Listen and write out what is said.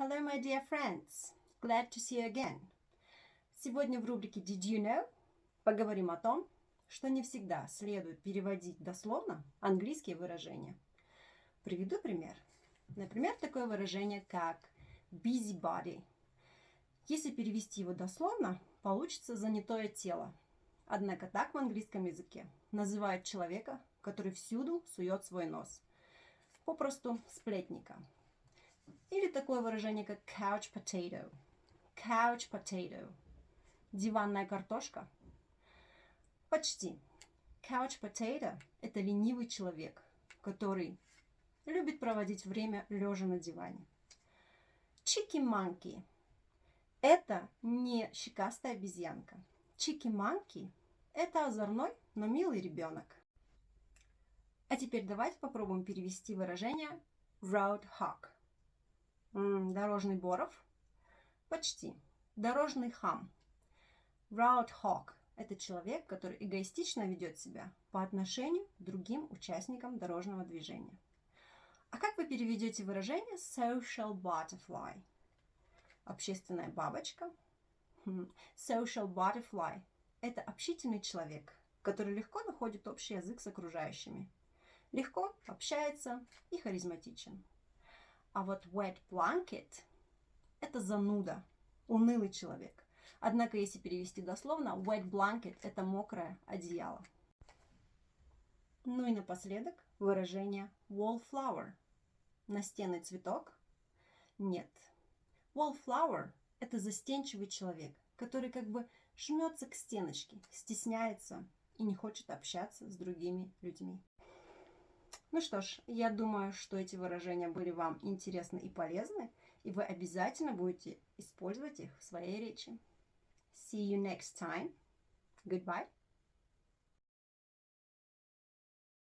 Hello, my dear friends. Glad to see you again. Сегодня в рубрике Did you know? Поговорим о том, что не всегда следует переводить дословно английские выражения. Приведу пример. Например, такое выражение, как busybody. Если перевести его дословно, получится занятое тело. Однако так в английском языке называют человека, который всюду сует свой нос. Попросту сплетника. Или такое выражение, как couch potato. Couch potato. Диванная картошка. Почти. Couch potato – это ленивый человек, который любит проводить время лежа на диване. Cheeky monkey – это не щекастая обезьянка. Cheeky monkey – это озорной, но милый ребенок. А теперь давайте попробуем перевести выражение roadhog. Дорожный боров? Почти. Дорожный хам. Roadhog – это человек, который эгоистично ведет себя по отношению к другим участникам дорожного движения. А как вы переведете выражение social butterfly? Общественная бабочка. Social butterfly – это общительный человек, который легко находит общий язык с окружающими, легко общается и харизматичен. А вот wet blanket – это зануда, унылый человек. Однако, если перевести дословно, wet blanket – это мокрое одеяло. Ну и напоследок выражение wallflower. Настенный цветок? Нет. Wallflower – это застенчивый человек, который как бы жмется к стеночке, стесняется и не хочет общаться с другими людьми. Ну что ж, я думаю, что эти выражения были вам интересны и полезны, и вы обязательно будете использовать их в своей речи. See you next time. Goodbye.